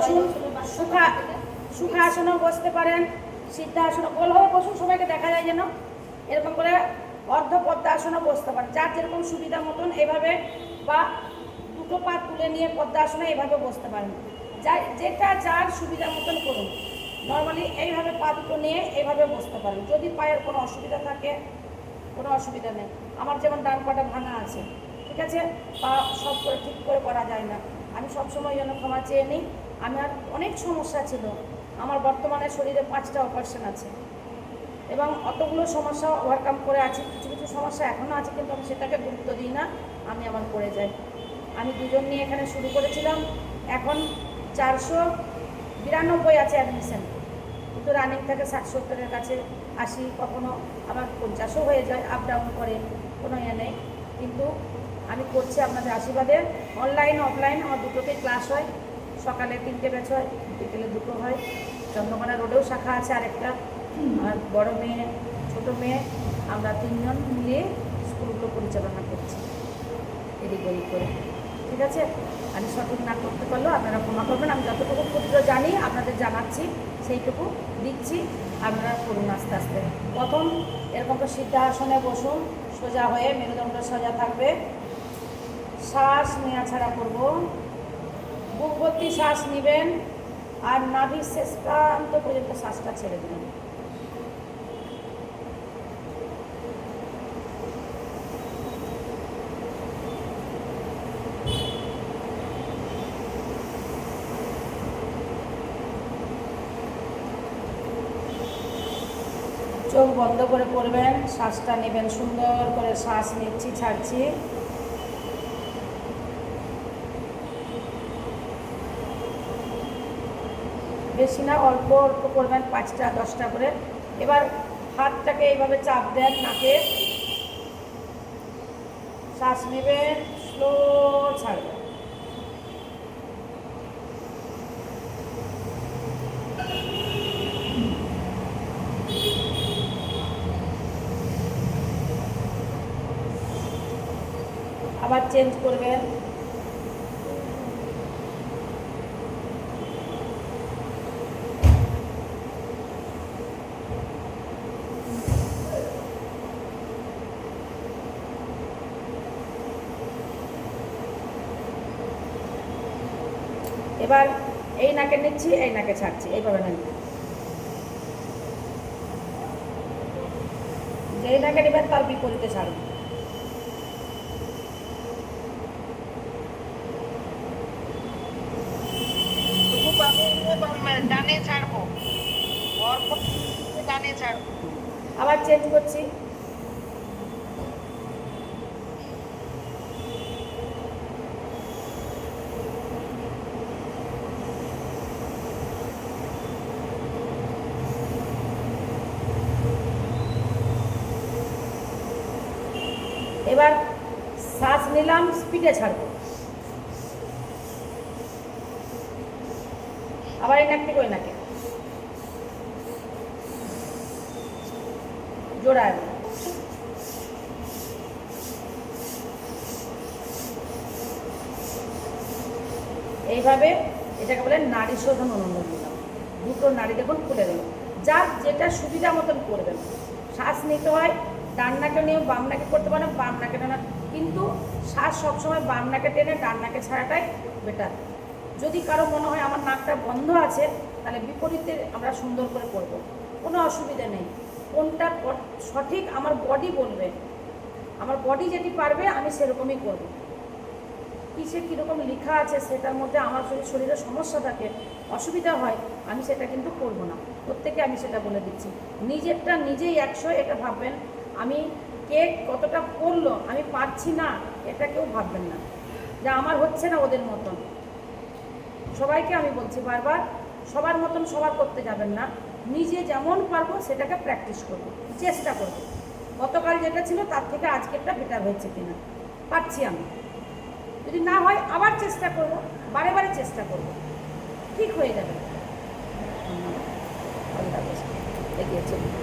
বসুন, সুখাসনেও বসতে পারেন, সিদ্ধাসনও, গোলভাবে বসুন, সবাইকে দেখা যায় যেন। এরকম করে অর্ধ পদ্মাসনও বসতে পারেন, যার যেরকম সুবিধা মতন এভাবে, বা দুটো পা তুলে নিয়ে পদ্মাসনে এভাবে বসতে পারেন, যেটা যার সুবিধা মতন করুন। নর্মালি এইভাবে পা দুটো নিয়ে এইভাবে বসতে পারেন। যদি পায়ের কোনো অসুবিধা থাকে, কোনো অসুবিধা নেই। আমার যেমন ডান পাটা ভাঙা আছে, ঠিক আছে, পা সব করে ঠিক করে করা যায় না, আমি সবসময় যেন ক্ষমা চেয়ে নিই। আমার অনেক সমস্যা ছিল, আমার বর্তমানে শরীরে 5টা অপারেশন আছে এবং অতগুলো সমস্যা ওভারকাম করে আছি। কিছু কিছু সমস্যা এখনও আছে, কিন্তু আমি সেটাকে গুরুত্ব দিই না, আমি আমার করে যাই। আমি 2জন নিয়ে এখানে শুরু করেছিলাম, এখন 492 আছে অ্যাডমিশন, কিন্তু রানিং থেকে 60-70-এর কাছে আসি, কখনো আবার 50ও হয়ে যায়, আপ ডাউন করে, কোনো ইয়ে নেই। কিন্তু আমি করছি আপনাদের আশীর্বাদে। অনলাইন অফলাইন আমার দুটোতেই ক্লাস হয়, সকালে 3টে ব্যাচ হয়, বিকেলে 2টো হয়। চন্দ্রকোনা রোডেও শাখা আছে আরেকটা। আর বড় মেয়ে, ছোটো মেয়ে, আমরা 3জন মিলিয়ে স্কুলগুলো পরিচালনা করছি এদিক ওদিক করে, ঠিক আছে। আমি সঠিক না করতে পারলেও আপনারা ক্ষমা করবেন, আমি যতটুকু ক্ষুদ্র জানি আপনাদের জানাচ্ছি, সেইটুকু দিচ্ছি, আপনারা করুন আস্তে আস্তে। প্রথম এরকম তো সিদ্ধাসনে বসুন, সোজা হয়ে, মেরুদণ্ড সোজা থাকবে, শ্বাস নেওয়া ছাড়া করব, বুক ভর্তি শ্বাস নেবেন, আর নাভির শেষ প্রান্ত পর্যন্ত শ্বাসটা ছেড়ে দেবেন। চোখ বন্ধ করে পড়বেন, শ্বাসটা নেবেন, সুন্দর করে শ্বাস নিচ্ছি, ছাড়ছি। বেশি না, অল্প অল্প করবেন, 5টা 10টা করে। এবার হাতটাকে এইভাবে চাপ দেন নাকে, শ্বাস নেবেন, স্লো ছাড়বেন। আবার চেঞ্জ করবেন। এবার এই নাকে নিচ্ছি, এই নাকে ছাড়ছি, এইভাবে নেন। যেই নাকে নেবেন তার বিপরীতে ছাড়ুন। ডানে ছাড়বো, ডানে ছাড়বো। আবার চেঞ্জ করছি। এবার শ্বাস নিলাম, স্পিডে ছাড়বো। আবার এই নাক থেকে ওই নাকে জোড়া। এইভাবে এটাকে বলে নাড়ি শোধন অনুলোম দিলাম। দুটো নাড়ি দেখুন খুলে গেল। যার যেটা সুবিধা মতন করবেন। শ্বাস নিতে হয় ডান নাকে নিয়েও বাম নাকে করতে পারেন, বাম নাকে টানা, কিন্তু শ্বাস সবসময় বাম নাকে টেনে ডান নাকে ছাড়াটাই বেটার। যদি কারো মনে হয় আমার নাকটা বন্ধ আছে, তাহলে বিপরীতে আমরা সুন্দর করে করব, কোনো অসুবিধা নেই। কোনটা সঠিক আমার বডি বলবে, আমার বডি যেটি পারবে আমি সেরকমই করব। কিসে কীরকম লেখা আছে সেটার মধ্যে আমার যদি শরীরে সমস্যা থাকে, অসুবিধা হয়, আমি সেটা কিন্তু করব না। প্রত্যেকে আমি সেটা বলে দিচ্ছি। নিজেরটা নিজেই 100 এটা ভাববেন। আমি কে কতটা করলো আমি পারছি না, এটা কেউ ভাববেন না যে আমার হচ্ছে না ওদের মতন। সবাইকে আমি বলছি বারবার, সবার মতন সবার করতে যাবেন না। নিজে যেমন পারবো সেটাকে প্র্যাকটিস করবো, চেষ্টা করবো। গতকাল যেটা ছিল তার থেকে আজকেরটা বেটার হয়েছে কিনা, পারছি আমি। যদি না হয় আবার চেষ্টা করব, বারে বারে চেষ্টা করব, ঠিক হয়ে যাবে। এগিয়ে চলুন।